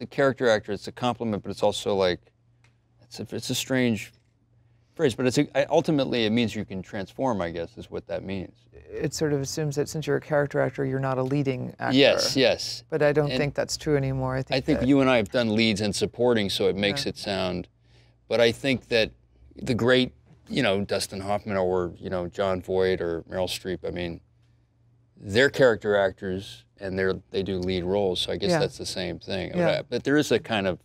the character actor, it's a compliment, but it's also like, it's a strange phrase, but ultimately it means you can transform, I guess, is what that means. It sort of assumes that since you're a character actor, you're not a leading actor. Yes, yes. But I don't think that's true anymore. I think you and I have done leads and supporting, so it makes it sound, but I think that the great, you know, Dustin Hoffman or, you know, Jon Voight or Meryl Streep, I mean, they're character actors and they do lead roles, so I guess that's the same thing. Yeah. But there is a kind of,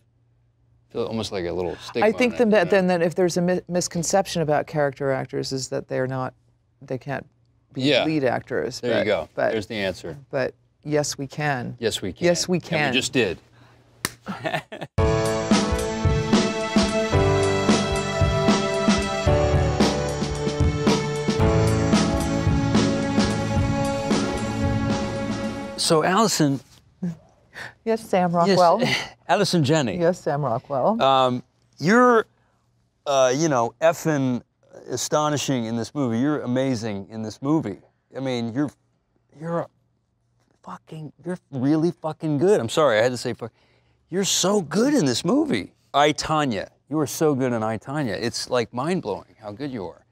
almost like a little stigma. I think then if there's a misconception about character actors is that they can't be lead actors. There you go. There's the answer. But yes, we can. Yes, we can. Yes, we can. And we just did. So, Allison. Yes, Sam Rockwell. Yes, Allison Janney. Yes, Sam Rockwell. You're, you know, effing astonishing in this movie. You're amazing in this movie. I mean, you're really fucking good. I'm sorry, I had to say fuck. You're so good in this movie. I, Tonya. You are so good in I, Tonya. It's like mind-blowing how good you are.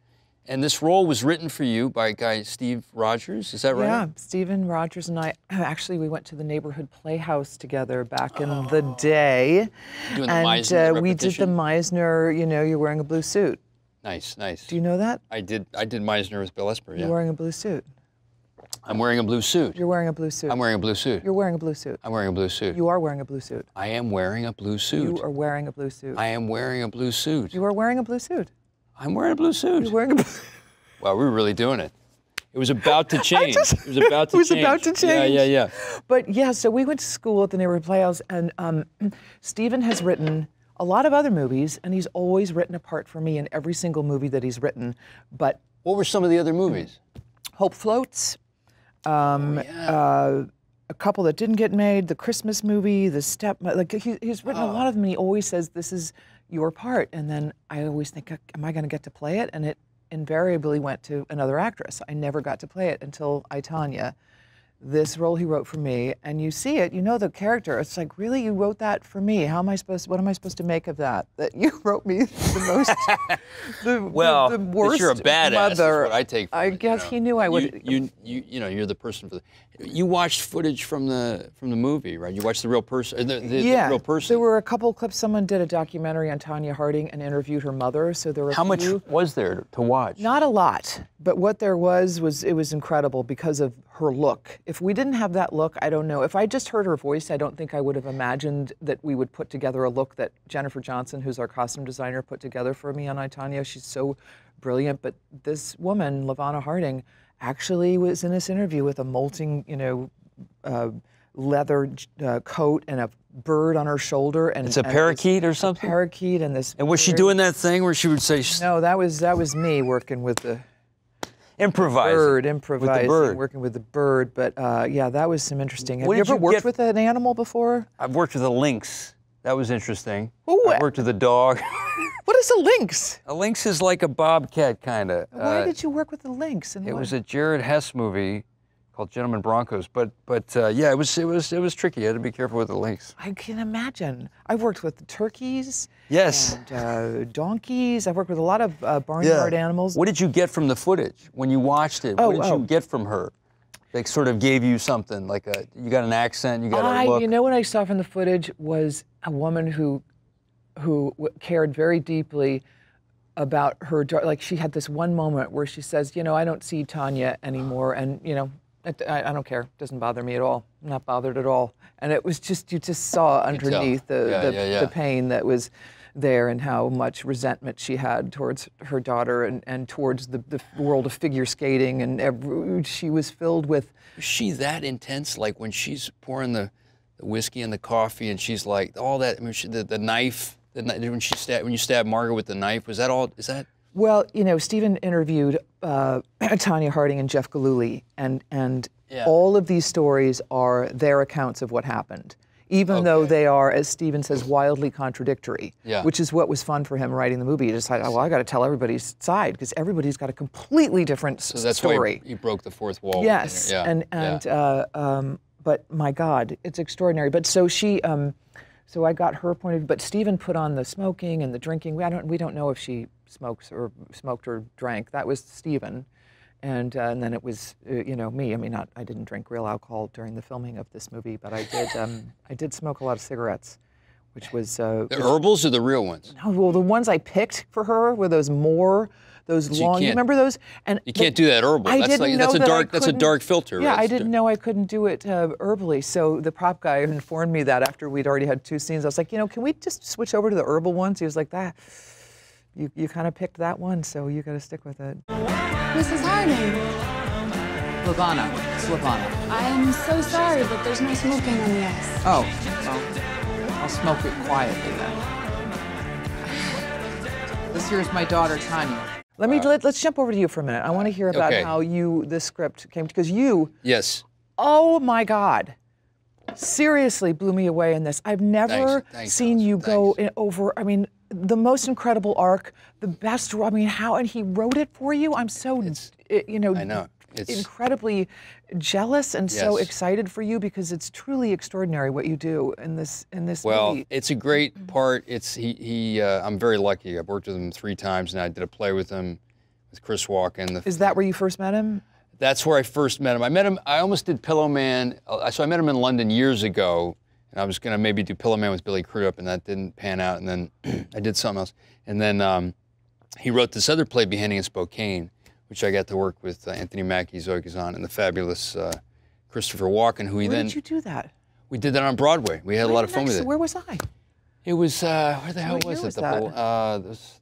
And this role was written for you by a guy, Steve Rogers, is that right? Yeah, Steven Rogers and I, actually we went to the neighborhood playhouse together back in the day. Doing the Meisner we did the Meisner, you know, you're wearing a blue suit. Nice, nice. Do you know that? I did Meisner with Bill Esper, yeah. You're wearing a blue suit. I'm wearing a blue suit. You're wearing a blue suit. I'm wearing a blue suit. You're wearing a blue suit. I'm wearing a blue suit. You are wearing a blue suit. I am wearing a blue suit. You are wearing a blue suit. I am wearing a blue suit. You are wearing a blue suit. I'm wearing a blue suit. You're wearing a blue Wow, we were really doing it. It was about to change. It was about to change. It was about to change. Yeah, yeah, yeah. But yeah, so we went to school at the neighborhood playhouse, and Steven has written a lot of other movies, and he's always written a part for me in every single movie that he's written. But what were some of the other movies? Hope Floats. A couple that didn't get made, the Christmas movie, the like he's written a lot of them, and he always says, this is your part. And then I always think, am I gonna get to play it? And it invariably went to another actress. I never got to play it until I, Tonya. This role he wrote for me, and you see it, you know the character. It's like, really, you wrote that for me? What am I supposed to make of that? That you wrote me the most, the worst you're a badass, mother. Is what I take from I guess he knew I would. You know, you're the person for the. You watched footage from the movie, right? You watched the real person, the real person. There were a couple clips. Someone did a documentary on Tonya Harding and interviewed her mother. So there were. How much was there to watch? Not a lot, but what there was it was incredible because of her look. If we didn't have that look, I don't know. If I just heard her voice, I don't think I would have imagined that we would put together a look that Jennifer Johnson, who's our costume designer, put together for me on I, Tonya. She's so brilliant. But this woman, LaVonna Harding, actually was in this interview with a molting, you know, leather coat and a bird on her shoulder, and it's a parakeet or something. A parakeet and this. And was she doing that thing where she would say? No, that was me working with the. Improvising. Improvising, with the bird. working with the bird. But yeah, that was some interesting. Have What you did ever you worked get- with an animal before? I've worked with a lynx. That was interesting. Ooh. I've worked with a dog. What is a lynx? A lynx is like a bobcat, kind of. Why did you work with a lynx? And It what? was a Jared Hess movie called Gentlemen Broncos, but yeah, it was tricky. You had to be careful with the lynx. I can imagine. I worked with the turkeys. Yes. And donkeys. I worked with a lot of barnyard animals. What did you get from the footage when you watched it? What did you get from her? Like sort of gave you something, like you got an accent, you got a look. You know what I saw from the footage was a woman who cared very deeply about her, like she had this one moment where she says, you know, I don't see Tonya anymore, and you know, I don't care, it doesn't bother me at all. I'm not bothered at all. And it was just, you just saw underneath the pain that was there and how much resentment she had towards her daughter and towards the world of figure skating, and she was filled with. Was she that intense? Like when she's pouring the whiskey and the coffee and she's like, all that, I mean, the knife, when you stabbed Margaret with the knife, was that all, is that? Well, you know, Steven interviewed Tonya Harding and Jeff Gillooly, and all of these stories are their accounts of what happened, even though they are, as Steven says, wildly contradictory, which is what was fun for him writing the movie. He decided, well, I got to tell everybody's side, because everybody's got a completely different story. So that's why he broke the fourth wall. Yes, but my God, it's extraordinary. But so she, So I got her point of view, but Stephen put on the smoking and the drinking. We don't know if she smoked or drank. That was Stephen, and then it was me. I mean, I didn't drink real alcohol during the filming of this movie, but I did smoke a lot of cigarettes, which was the herbals or the real ones? No, well, the ones I picked for her were those long. You remember those? And you can't do that herbal. That's a dark filter. Yeah, right? I didn't know I couldn't do it herbally. So the prop guy informed me that after we'd already had 2 scenes. I was like, can we just switch over to the herbal ones? He was like, that. You kind of picked that one, so you got to stick with it. Mrs. Harding. Slavana. I am so sorry, but there's no smoking on the ice. Oh, well, I'll smoke it quietly then. This here is my daughter, Tanya. Let's jump over to you for a minute. I want to hear about how this script came, because you. Yes. Oh my God. Seriously blew me away in this. I've never seen you go over, I mean, the most incredible arc, the best, I mean, and he wrote it for you. I'm so, I know. It's incredibly jealous and so excited for you, because it's truly extraordinary what you do in this movie. Well, it's a great part. I'm very lucky. I've worked with him 3 times now. I did a play with him, with Chris Walken. Is that where you first met him? That's where I first met him. I almost did Pillow Man. So I met him in London years ago, and I was gonna maybe do Pillow Man with Billy Crudup, and that didn't pan out. And then I did something else. And then he wrote this other play, Beheading in Spokane, which I got to work with Anthony Mackie, Zoe Kazan, and the fabulous Christopher Walken, who he then... Where did you do that? We did that on Broadway. We had a lot of fun with it. Where was I? It was, where the hell was it? Was that?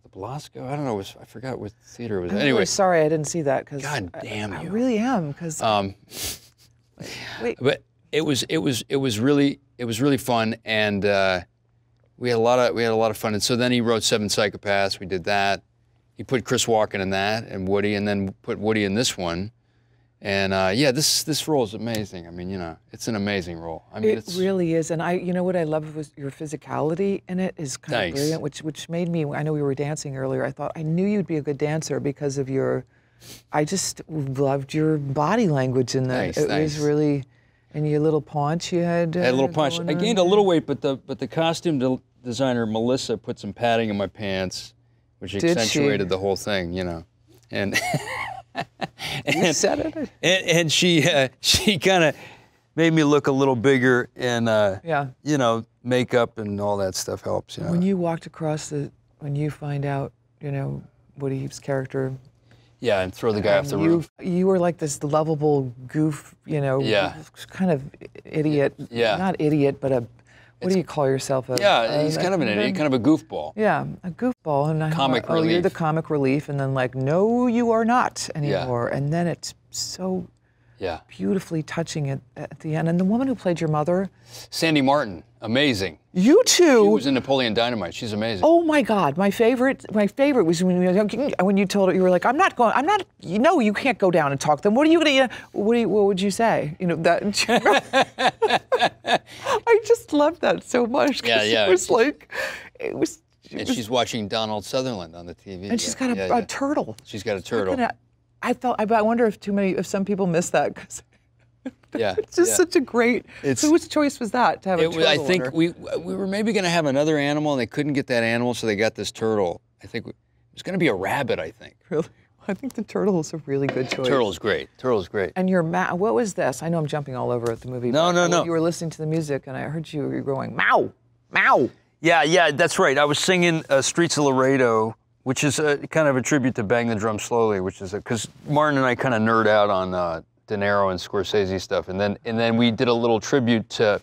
The Belasco? I don't know. I forgot what theater it was. I'm anyway. really sorry I didn't see that, because God damn you. I really am, because... wait. But it was really fun, and we had a lot of fun. And so then he wrote 7 Psychopaths. We did that. He put Chris Walken in that, and Woody, and then put Woody in this one. And this role is amazing. I mean, it's an amazing role. I mean, it really is. And what I love was your physicality in it is kind of brilliant, which made me, I know we were dancing earlier, I thought, I knew you'd be a good dancer because of I just loved your body language in that. It was really, and your little paunch you had. I had a little paunch. I gained a little weight, but the costume designer, Melissa, put some padding in my pants, which accentuated the whole thing, and you said it. And she kind of made me look a little bigger, and makeup and all that stuff helps. When you walked across when you find out, Woody's character. Yeah, and throw the guy off the roof. You were like this lovable goof, kind of idiot. Yeah. Not idiot, but what do you call yourself? He's kind of an idiot, kind of a goofball. Yeah, a goofball. And comic relief. You're the comic relief, and then no, you are not anymore. Yeah. And then it's so beautifully touching at the end. And the woman who played your mother? Sandy Martin, amazing. You too. She was in Napoleon Dynamite. She's amazing. Oh my God, my favorite was when you told her, you were like, you can't go down and talk to them. What are you gonna, what would you say? That. I just loved that so much. Yeah. It was. And she's watching Donald Sutherland on the TV. And she's got a turtle. She's got a turtle. I wonder if some people miss that, because it's just such a great. So whose choice was that to have a turtle? I think we were maybe going to have another animal, and they couldn't get that animal, so they got this turtle. I think it was going to be a rabbit. I think. Really, I think the turtle is a really good choice. Turtle's great. And what was this? I know I'm jumping all over at the movie. No. You were listening to the music, and I heard you were going, "Meow, meow." Yeah, that's right. I was singing Streets of Laredo, which is kind of a tribute to Bang the Drum Slowly, which is because Martin and I kind of nerd out on De Niro and Scorsese stuff, and then we did a little tribute to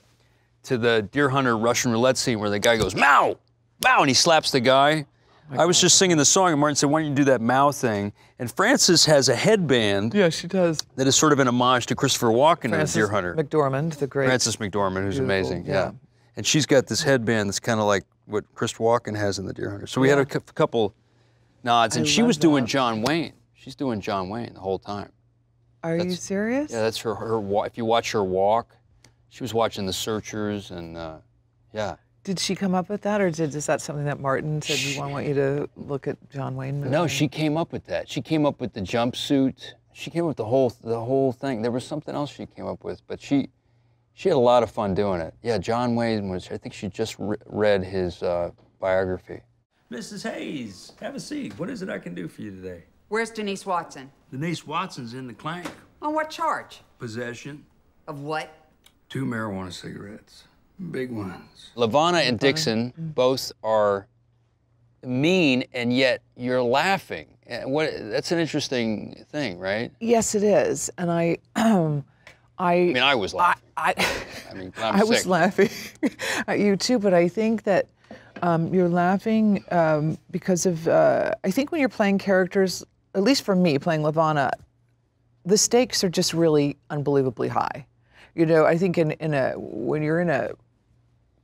the Deer Hunter Russian roulette scene where the guy goes "Meow, meow," and he slaps the guy. I was just singing the song, and Martin said, "Why don't you do that meow thing?" And Frances has a headband. Yeah, she does. That is sort of an homage to Christopher Walken as Deer Hunter. McDormand, the great. Frances McDormand, who's amazing. Yeah. And she's got this headband that's kind of like what Chris Walken has in the Deer Hunter. So we had a couple nods, and she was doing John Wayne. She's doing John Wayne the whole time. Are you serious? Yeah, that's her walk. If you watch her walk, she was watching The Searchers, and yeah. Did she come up with that, or is that something that Martin said, "We want you to look at John Wayne"? Movie? No, she came up with that. She came up with the jumpsuit. She came up with the whole thing. There was something else she came up with, but she She had a lot of fun doing it. Yeah, John Wayne was, I think she just read his biography. Mrs. Hayes, have a seat. What is it I can do for you today? Where's Denise Watson? Denise Watson's in the clank. On what charge? Possession. Of what? 2 marijuana cigarettes. Big ones. LaVonna and Dixon both are mean, and yet you're laughing. That's an interesting thing, right? Yes, it is. And I mean, I was laughing. I mean, I'm I was sick. laughing at you too, but I think that you're laughing because of, I think when you're playing characters, at least for me, playing LaVonna, the stakes are just really unbelievably high. You know, I think when you're in a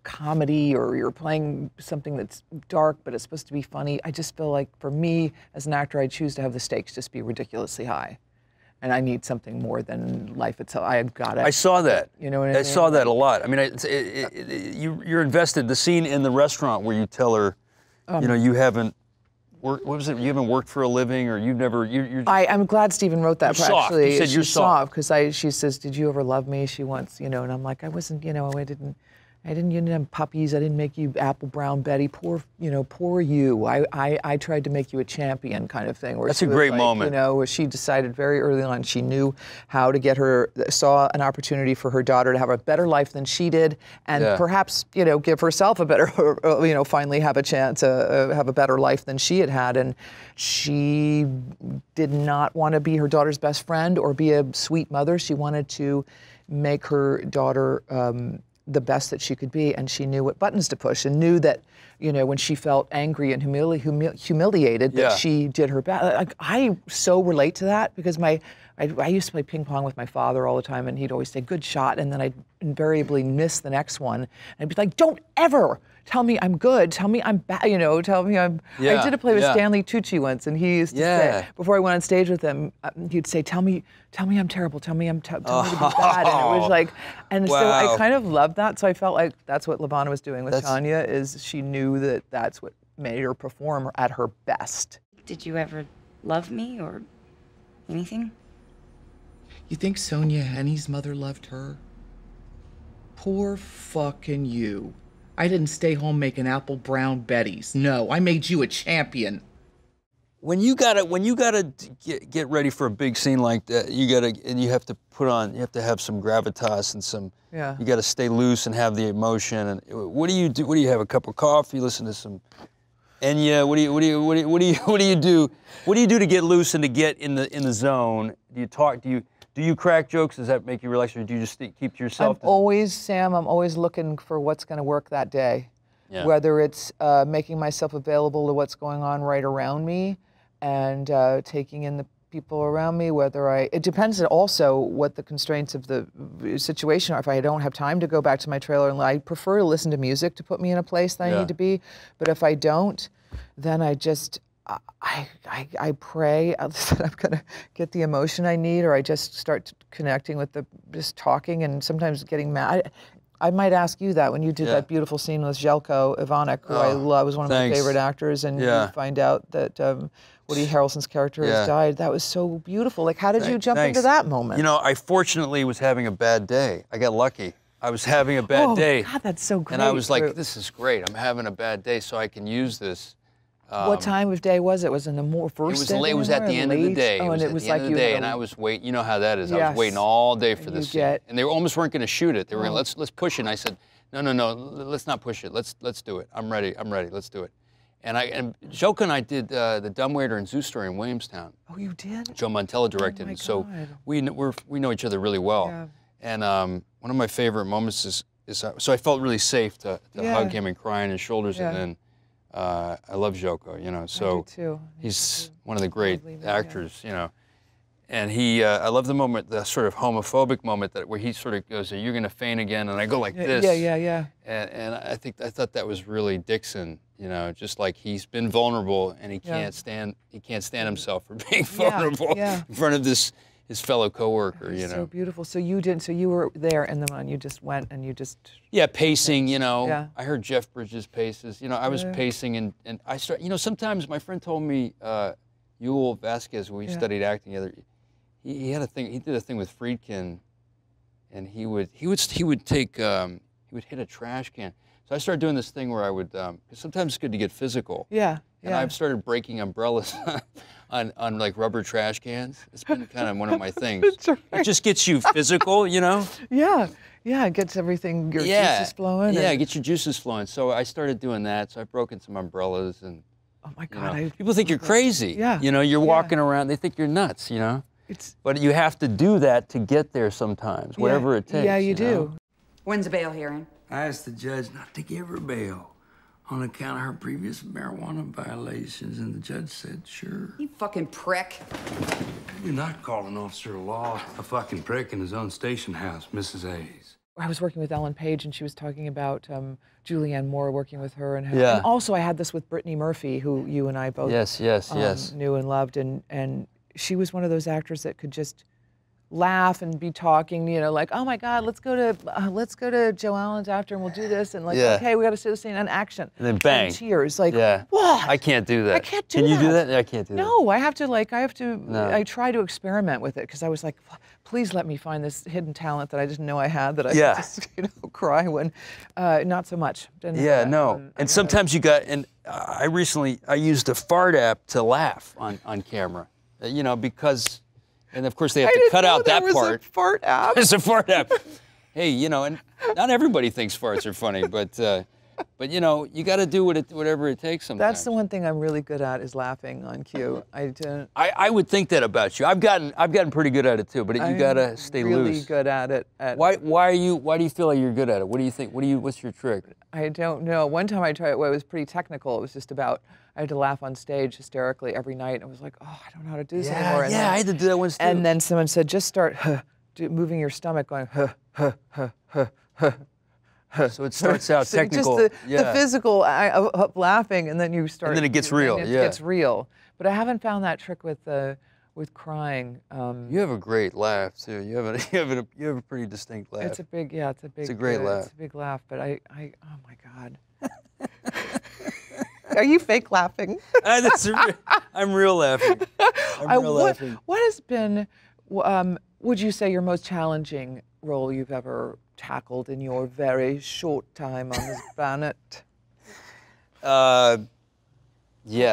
comedy or you're playing something that's dark but it's supposed to be funny, I just feel like for me as an actor, I choose to have the stakes just be ridiculously high. And I need something more than life itself. I've got it. I saw that. You know what I mean? I saw that a lot. I mean, you're invested. The scene in the restaurant where you tell her, you know, you haven't worked. What was it? You haven't worked for a living, or you've never. I'm glad Stephen wrote that. You're soft. Actually, You said you're soft because she says, "Did you ever love me?" She wants, you know, and I'm like, I wasn't, you know, I didn't, you didn't have puppies. I didn't make you apple brown Betty. Poor, you know, poor you. I tried to make you a champion, kind of thing. Where That's she a was great like, moment. You know, where she decided very early on she knew how to get her, saw an opportunity for her daughter to have a better life than she did, and perhaps, you know, give herself a better, you know, finally have a chance to have a better life than she had had. And she did not want to be her daughter's best friend or be a sweet mother. She wanted to make her daughter the best that she could be, and she knew what buttons to push, and knew that, you know, when she felt angry and humiliated, that she did her best. Like, I so relate to that because I used to play ping pong with my father all the time, and he'd always say, "Good shot," and then I'd invariably miss the next one, and I'd be like, "Don't ever tell me I'm good. Tell me I'm bad. You know, tell me I'm." I did a play with Stanley Tucci once, and he used to say, before I went on stage with him, he'd say, "Tell me I'm terrible. Tell me tell me to be bad." And it was like, and so I kind of loved that. So I felt like that's what LaVonna was doing with Tanya, is she knew that that's what made her perform at her best. Did you ever love me or anything? You think Sonia Henny's mother loved her? Poor fucking you. I didn't stay home making apple brown Bettys. No, I made you a champion. When you gotta get ready for a big scene like that, you have to have some gravitas and some. Yeah. You gotta stay loose and have the emotion. And what do you do? What do you have? A cup of coffee? Listen to some Enya? What do you do? What do you do to get loose and to get in the zone? Do you talk? Do you crack jokes? Does that make you relax, or do you just keep to yourself? I'm always looking for what's going to work that day. Yeah. Whether it's making myself available to what's going on right around me and taking in the people around me, it depends also what the constraints of the situation are. If I don't have time to go back to my trailer, and I prefer to listen to music to put me in a place that I need to be, but if I don't, then I just, I pray that I'm gonna get the emotion I need, or I just start connecting with just talking and sometimes getting mad. I might ask you that when you did that beautiful scene with Željko Ivanek, who I love, was one of my favorite actors, and you find out that Woody Harrelson's character has died. That was so beautiful. Like, how did you jump into that moment? You know, I fortunately was having a bad day. I got lucky. I was having a bad day. God, that's so great. And I was like, this is great. I'm having a bad day, so I can use this. What time of day was it? Was it in the first day? It was at the end of the day. Oh, and it was like you. And I was waiting. You know how that is. I was waiting all day for this scene. And they almost weren't going to shoot it. They were going, let's push it. And I said, no, let's not push it. Let's do it. I'm ready. Let's do it. And Željko and I did the Dumbwaiter and Zoo Story in Williamstown. Oh, you did? Joe Montella directed it. So we know each other really well. Yeah. And one of my favorite moments is so I felt really safe to hug him and cry on his shoulders. And then I love Željko, you know. So I do too. he's one of the great actors, you know. And I love the moment, the sort of homophobic moment where he sort of goes, "You're gonna faint again," and I go like this. Yeah. And I thought that was really Dixon, you know, just like he's been vulnerable and he can't stand himself for being vulnerable in front of his fellow coworker, you know. So beautiful. So you were there in the moment. You just went and you just. Yeah, pacing, you know. Yeah. I heard Jeff Bridges' paces. You know, I was pacing and I started, you know, sometimes my friend told me, Yul Vasquez, we studied acting together, he had a thing, he did a thing with Friedkin and he would hit a trash can. So I started doing this thing where I would, 'cause sometimes it's good to get physical. Yeah. And I've started breaking umbrellas on like rubber trash cans. It's been kind of one of my things. That's right. It just gets you physical, you know? Yeah. Yeah. It gets everything, your juices flowing. Yeah, and, get your juices flowing. So I started doing that. So I've broken some umbrellas and. oh my You God. know, people think you're crazy. Yeah. You know, you're walking around, they think you're nuts, you know? But you have to do that to get there sometimes, whatever it takes. Yeah, you do. know? When's the bail hearing? I asked the judge not to give her bail on account of her previous marijuana violations, and the judge said, sure. You fucking prick. You're not calling an officer of law a fucking prick in his own station house, Mrs. Hayes. I was working with Ellen Page, and she was talking about Julianne Moore, working with her. And, Yeah. and also I had this with Brittany Murphy, who you and I both knew and loved. And she was one of those actors that could just laugh and be talking, you know, like, oh my God, let's go to Joe Allen's after and we'll do this. And like, okay, we got to see the scene and action. And then bang. And tears, like, Yeah. what? I can't do that. I can't do Can you do that. that? I can't do that. No, I have to, No. I try to experiment with it because I was like, please let me find this hidden talent that I didn't know I had that I could just, you know, cry when, not so much. Didn't have that. No. And sometimes you got, and I used a fart app to laugh on camera, you know, because, and of course they have to cut out that part. A fart app. It's a fart app. Hey, you know, and not everybody thinks farts are funny, but you know, you got to do whatever it takes sometimes. That's the one thing I'm really good at is laughing on cue. I would think that about you. I've gotten pretty good at it too, but you got to stay really loose. good at it. Why do you feel like you're good at it? What do you think? What's your trick? I don't know. One time I tried it, well, it was pretty technical. It was just about, I had to laugh on stage hysterically every night. And I was like, oh, I don't know how to do this anymore. And I had to do that once too. And then someone said, just start moving your stomach, going, So it starts out so technical. Just the physical laughing, and then you start. And then it gets real. It gets real. But I haven't found that trick with crying. You have a great laugh too. You have a pretty distinct laugh. It's a big, it's a great laugh. It's a big laugh, but oh my God. Are you fake laughing? I'm real laughing. I'm real laughing. What has been, would you say, your most challenging role you've ever tackled in your very short time on this planet? Yeah,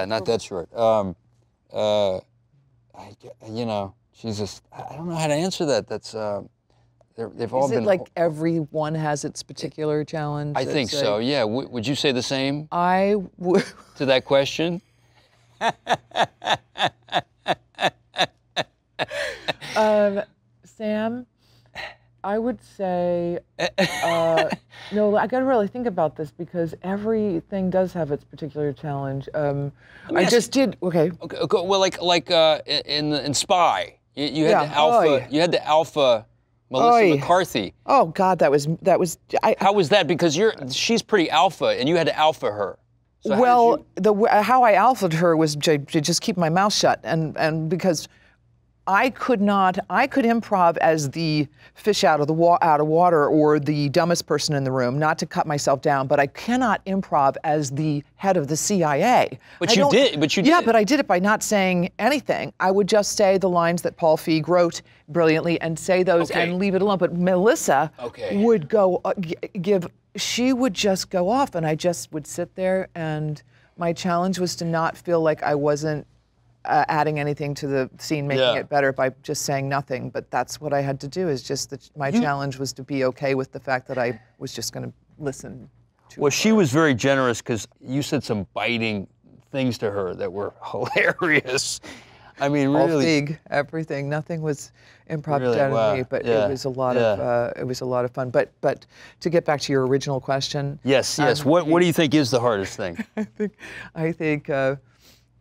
not that short. You know, Jesus, I don't know how to answer that. That's they've all been. Is it like everyone has its particular challenge? I think so. Yeah. Would you say the same? I would. To that question? Sam, I would say, no, I gotta really think about this because everything does have its particular challenge. I just did, okay. Well, like in Spy, you had the alpha, you had the alpha Melissa McCarthy. Oh God, that was. How was that? Because she's pretty alpha, and you had to alpha her. So well, how I alphaed her was to just keep my mouth shut, and because I could improv as the fish out of water or the dumbest person in the room, not to cut myself down, but I cannot improv as the head of the CIA. But you did. Yeah, but I did it by not saying anything. I would just say the lines that Paul Feig wrote brilliantly and say those and leave it alone. But Melissa would go she would just go off, and I just would sit there, and my challenge was to not feel like I wasn't adding anything to the scene, making it better by just saying nothing. But that's what I had to do, is just that my challenge was to be okay with the fact that I was just going to listen to her. She was very generous because you said some biting things to her that were hilarious. I mean, really. All Feig, everything. Nothing was improv done to me, but it was a lot of fun. But to get back to your original question. Yes. What do you think is the hardest thing?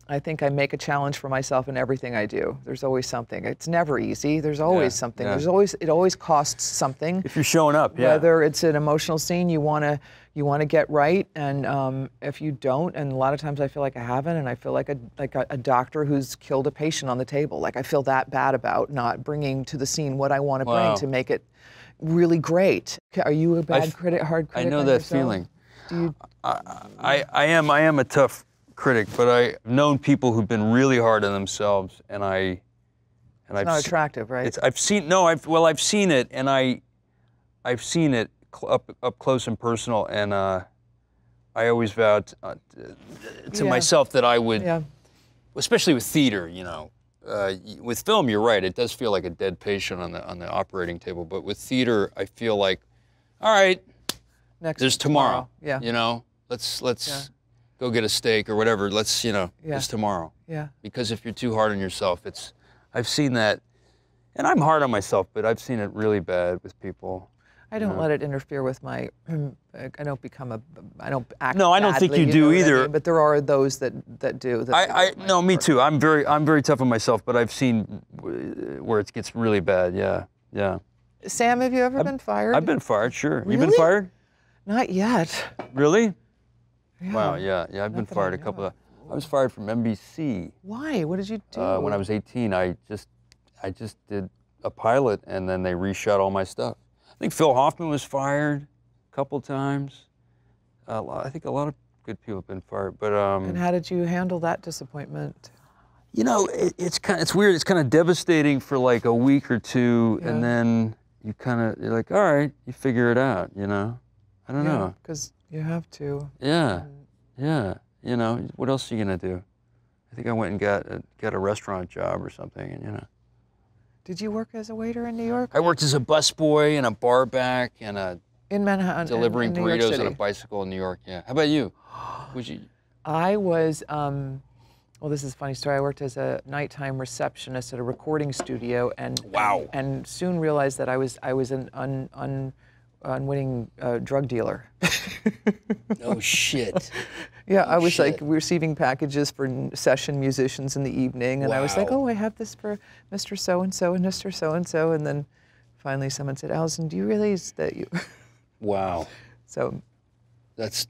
I think I make a challenge for myself in everything I do. There's always something. It's never easy. There's always something. It always costs something. If you're showing up, Whether it's an emotional scene you want to get right, and if you don't, and a lot of times I feel like I haven't, and I feel like a doctor who's killed a patient on the table. Like I feel that bad about not bringing to the scene what I want to bring to make it really great. Are you a hard critic? I know that feeling. Do you? I am a tough critic, but I've known people who've been really hard on themselves, and I've not attractive, right? I've seen it, and I've seen it up close and personal, and I always vowed to myself that I would, especially with theater, you know. With film, you're right. It does feel like a dead patient on the operating table. But with theater, I feel like, all right, there's tomorrow. Yeah. You know, let's go get a steak or whatever. Let's, you know, it's tomorrow. Yeah. Because if you're too hard on yourself, I've seen that, and I'm hard on myself, but I've seen it really bad with people. I don't let it interfere with my. I don't act. No, I don't think badly, you do either. I mean? But there are those that do. No, me too. I'm very tough on myself, but I've seen where it gets really bad. Yeah, yeah. Sam, have you ever been fired? I've been fired, sure. Really? You been fired? Not yet. Really? Yeah. Wow, yeah. I've been fired a couple of. I was fired from NBC. Why? What did you do? When I was 18, I just did a pilot, and then they reshot all my stuff. I think Phil Hoffman was fired a couple times. I think a lot of good people have been fired, but. And how did you handle that disappointment? You know, it's weird. It's kind of devastating for like a week or two, and then you're like, all right, you figure it out. You know, I don't know. Because you have to. Yeah, yeah. You know, what else are you gonna do? I think I went and got a restaurant job or something, and you know. Did you work as a waiter in New York? I worked as a busboy and a bar back and in Manhattan, delivering in New York burritos City. on a bicycle in New York. Yeah. How about you? Was you? I was. Well, this is a funny story. I worked as a nighttime receptionist at a recording studio, and wow. And soon realized that I was an unwitting drug dealer. Oh shit. Yeah, I was like receiving packages for session musicians in the evening, and I was like, oh, I have this for Mr. So-and-so and Mr. So-and-so, and then finally someone said, Allison, do you realize that you... Wow. So... That's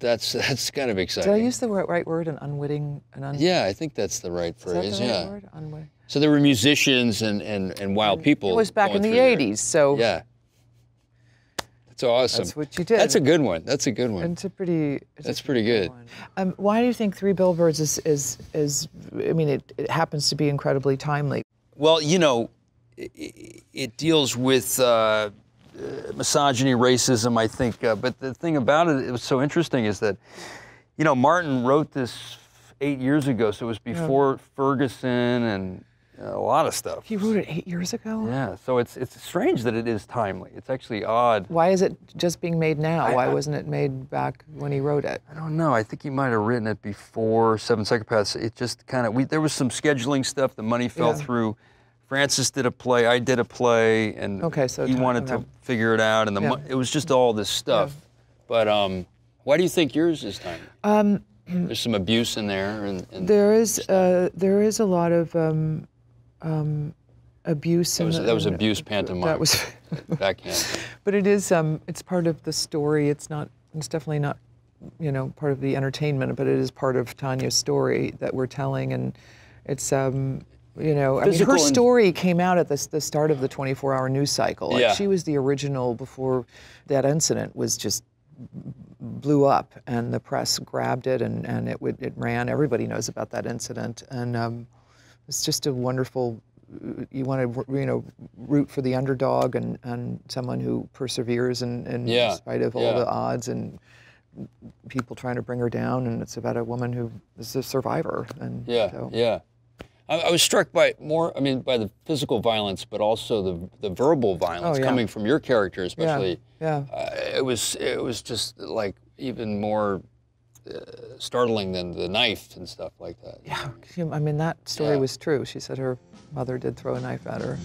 kind of exciting. Did I use the right word, an unwitting... Yeah, I think that's the right phrase, Is that the right word? Unwitting. So there were musicians and wild people. It was back in the 80s, so... Yeah. That's awesome. That's what you did. That's a good one. That's a good one. It's a pretty... That's pretty good. Why do you think Three Billboards is I mean, it happens to be incredibly timely. Well, you know, it deals with misogyny, racism, I think. But the thing about it was so interesting is that, you know, Martin wrote this 8 years ago, so it was before Ferguson and a lot of stuff. He wrote it 8 years ago? Yeah, so it's strange that it is timely. It's actually odd. Why is it just being made now? Why wasn't it made back when he wrote it? I don't know. I think he might have written it before Seven Psychopaths. It just kind of, there was some scheduling stuff. The money fell through. Francis did a play. I did a play, and he wanted to figure it out, and it was just all this stuff. But why do you think yours is timely? There's some abuse in there, and there is a lot of abuse. That was abuse pantomime. That was backhand. But it is. It's part of the story. It's not. It's definitely not. You know, part of the entertainment, but it is part of Tanya's story that we're telling, and it's. You know, I mean, her story came out at the start of the 24-hour news cycle. Like, she was the original before that incident was just blew up, and the press grabbed it, and it ran. Everybody knows about that incident, and it's just a wonderful. You want to, you know, root for the underdog and someone who perseveres in spite of all the odds and people trying to bring her down. And it's about a woman who is a survivor. And I was struck by by the physical violence, but also the verbal violence coming from your character, especially. It was just like even more startling than the knife and stuff like that. Yeah, I mean, that story was true. She said her mother did throw a knife at her.